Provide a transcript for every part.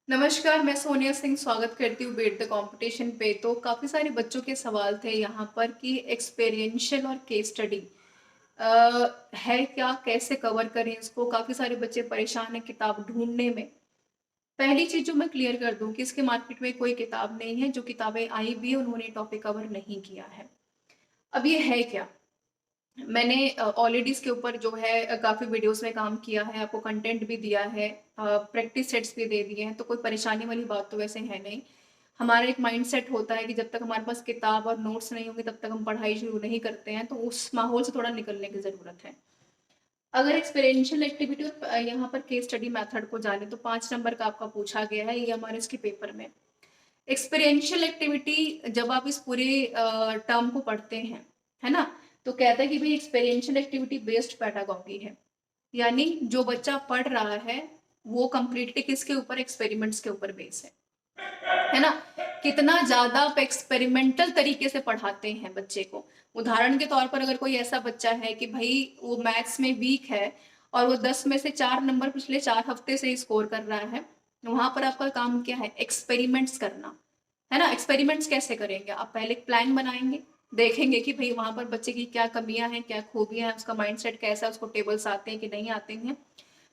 नमस्कार, मैं सोनिया सिंह स्वागत करती हूँ बीट द कंपटीशन पे। तो काफ़ी सारे बच्चों के सवाल थे यहाँ पर कि एक्सपेरिएंशियल और केस स्टडी है क्या, कैसे कवर करें इसको। काफ़ी सारे बच्चे परेशान हैं किताब ढूंढने में। पहली चीज़ जो मैं क्लियर कर दूँ कि इसके मार्केट में कोई किताब नहीं है, जो किताबें आई भी है उन्होंने टॉपिक कवर नहीं किया है। अब ये है क्या, मैंने ऑलरेडी इसके ऊपर जो है काफ़ी वीडियोस में काम किया है, आपको कंटेंट भी दिया है, प्रैक्टिस सेट्स भी दे दिए हैं, तो कोई परेशानी वाली बात तो वैसे है नहीं। हमारा एक माइंडसेट होता है कि जब तक हमारे पास किताब और नोट्स नहीं होंगे तब तक हम पढ़ाई शुरू नहीं करते हैं, तो उस माहौल से थोड़ा निकलने की ज़रूरत है। अगर एक्सपेरिएंशियल एक्टिविटी और यहाँ पर केस स्टडी मेथड को जाने तो 5 नंबर का आपका पूछा गया है, ये हमारे इसके पेपर में। एक्सपीरियंशियल एक्टिविटी जब आप इस पूरे टर्म को पढ़ते हैं, है ना, तो कहता है कि भाई एक्सपीरियंशियल एक्टिविटी बेस्ड पेडागॉजी है। यानी जो बच्चा पढ़ रहा है वो कंप्लीटली किसके ऊपर, एक्सपेरिमेंट्स के ऊपर बेस है ना। कितना ज्यादा आप एक्सपेरिमेंटल तरीके से पढ़ाते हैं बच्चे को। उदाहरण के तौर पर अगर कोई ऐसा बच्चा है कि भाई वो मैथ्स में वीक है और वो 10 में से 4 नंबर पिछले 4 हफ्ते से स्कोर कर रहा है, वहां पर आपका काम क्या है, एक्सपेरिमेंट्स करना, है ना। एक्सपेरिमेंट्स कैसे करेंगे, आप पहले एक प्लान बनाएंगे, देखेंगे कि भाई वहां पर बच्चे की क्या कमियां हैं, क्या खूबियां हैं, उसका माइंडसेट कैसा है, उसको टेबल्स आते हैं कि नहीं आते हैं।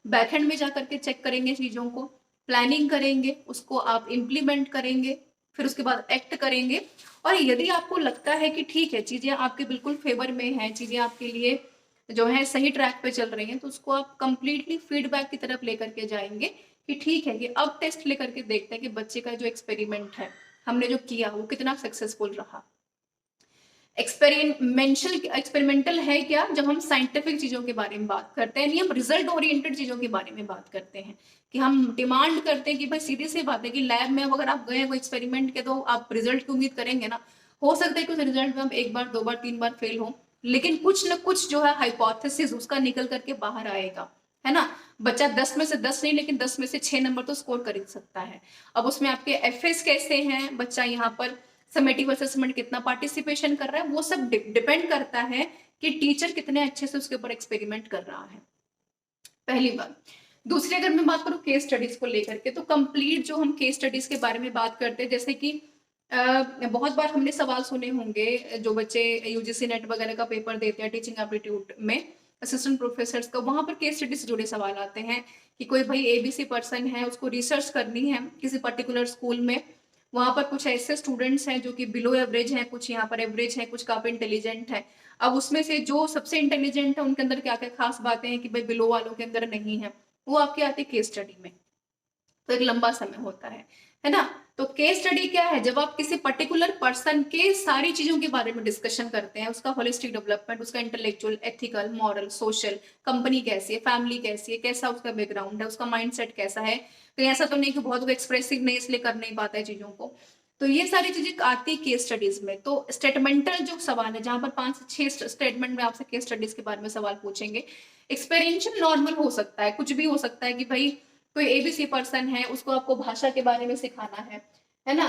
बैकएंड में जाकर के चेक करेंगे चीजों को, प्लानिंग करेंगे, उसको आप इम्प्लीमेंट करेंगे, फिर उसके बाद एक्ट करेंगे। और यदि आपको लगता है कि ठीक है, चीजें आपके बिल्कुल फेवर में हैं, चीजें आपके लिए जो है सही ट्रैक पे चल रही हैं, तो उसको आप कंप्लीटली फीडबैक की तरफ लेकर के जाएंगे कि ठीक है, कि अब टेस्ट लेकर के देखते हैं कि बच्चे का जो एक्सपेरिमेंट है हमने जो किया वो कितना सक्सेसफुल रहा। एक्सपेरिमेंटल है क्या, जब हम साइंटिफिक चीजों के बारे में बात करते हैं, नहीं हम रिजल्ट ओरिएंटेड चीजों के बारे में बात करते हैं। कि हम डिमांड करते हैं कि भाई सीधी सी बात है कि लैब में अगर आप गए कोई एक्सपेरिमेंट के तो आप रिजल्ट की उम्मीद करेंगे ना। हो सकता है कि उस रिजल्ट में हम 1 बार 2 बार 3 बार फेल हो, लेकिन कुछ न कुछ जो है हाइपोथेसिस उसका निकल करके बाहर आएगा, है ना। बच्चा 10 में से 10 नहीं, लेकिन 10 में से 6 नंबर तो स्कोर कर ही सकता है। अब उसमें आपके एफएस कैसे हैं, बच्चा यहाँ पर समेटिव असेसमेंट कितना पार्टिसिपेशन कर रहा है, वो सब डिपेंड करता है कि टीचर कितने अच्छे से उसके ऊपर एक्सपेरिमेंट कर रहा है। पहली बात। दूसरी, अगर मैं बात करूं केस स्टडीज को लेकर के, तो कंप्लीट जो हम केस स्टडीज के बारे में बात करते हैं, जैसे कि बहुत बार हमने सवाल सुने होंगे, जो बच्चे यूजीसी नेट वगैरह का पेपर देते हैं टीचिंग एप्टीट्यूड में, असिस्टेंट प्रोफेसर का, वहां पर केस स्टडी से जुड़े सवाल आते हैं कि कोई भाई एबीसी पर्सन है, उसको रिसर्च करनी है किसी पर्टिकुलर स्कूल में। वहां पर कुछ ऐसे स्टूडेंट्स हैं जो कि बिलो एवरेज हैं, कुछ यहाँ पर एवरेज हैं, कुछ काफी इंटेलिजेंट है। अब उसमें से जो सबसे इंटेलिजेंट है उनके अंदर क्या क्या खास बातें हैं कि भाई बिलो वालों के अंदर नहीं है, वो आपके आते केस स्टडी में। तो एक लंबा समय होता है ना। तो केस स्टडी क्या है, जब आप किसी पर्टिकुलर पर्सन के सारी चीजों के बारे में डिस्कशन करते हैं, उसका होलिस्टिक डेवलपमेंट, उसका intellectual, ethical, moral, social, company कैसी है, फैमिली कैसी है, कैसा उसका बैकग्राउंड है, उसका माइंडसेट कैसा है। कहीं ऐसा तो नहीं कि बहुत एक्सप्रेसिव नहीं इसलिए कर नहीं पाता है चीजों को। तो ये सारी चीजें आती है केस स्टडीज में। तो स्टेटमेंटल जो सवाल है, जहां पर 5 से 6 स्टेटमेंट में आपसे केस स्टडीज के बारे में सवाल पूछेंगे। एक्सपेरिएंशियल नॉर्मल हो सकता है, कुछ भी हो सकता है कि भाई कोई एबीसी पर्सन है, उसको आपको भाषा के बारे में सिखाना है ना।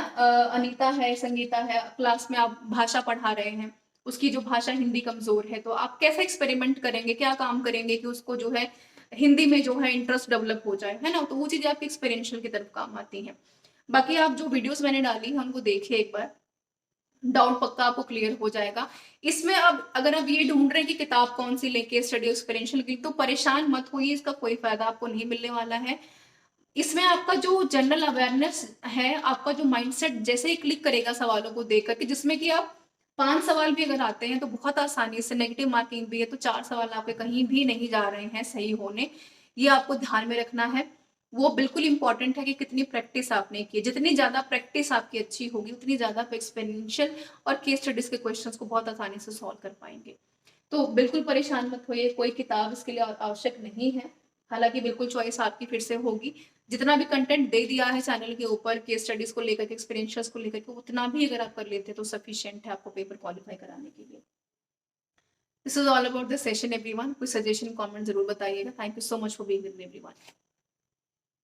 अनीता है, संगीता है, क्लास में आप भाषा पढ़ा रहे हैं, उसकी जो भाषा हिंदी कमजोर है, तो आप कैसे एक्सपेरिमेंट करेंगे, क्या काम करेंगे कि उसको जो है हिंदी में जो है इंटरेस्ट डेवलप हो जाए, है ना। तो वो चीजें आपकी एक्सपेरिएंशियल की तरफ काम आती हैं। बाकी आप जो वीडियोस मैंने डाली हैं उनको देखिए एक बार, डाउट पक्का आपको क्लियर हो जाएगा। इसमें अब अगर आप ये ढूंढ रहे हैं कि किताब कौन सी लेके स्टडी एक्सपेरिएंशियल की, तो परेशान मत होइए, इसका कोई फायदा आपको नहीं मिलने वाला है। इसमें आपका जो जनरल अवेयरनेस है, आपका जो माइंडसेट जैसे ही क्लिक करेगा सवालों को देख करके, जिसमें कि आप 5 सवाल भी अगर आते हैं तो बहुत आसानी से, नेगेटिव मार्किंग भी है तो 4 सवाल आपके कहीं भी नहीं जा रहे हैं सही होने, ये आपको ध्यान में रखना है। वो बिल्कुल इंपॉर्टेंट है कि कितनी प्रैक्टिस आपने की, जितनी ज्यादा प्रैक्टिस आपकी अच्छी होगी उतनी ज्यादा आप एक्सपेरिएंशियल और केस स्टडीज के क्वेश्चंस को बहुत आसानी से सॉल्व कर पाएंगे। तो बिल्कुल परेशान मत होइए, कोई किताब इसके लिए आवश्यक नहीं है। हालांकि बिल्कुल चॉइस आपकी फिर से होगी। जितना भी कंटेंट दे दिया है चैनल के ऊपर केस स्टडीज को लेकर के, एक्सपीरियंसेस को लेकर के, उतना भी अगर आप कर लेते तो सफिशिएंट है आपको पेपर क्वालिफाई कराने के लिए। This is all about the session everyone. कोई सजेशन कमेंट जरूर बताइएगा। Thank you so much for being with me everyone.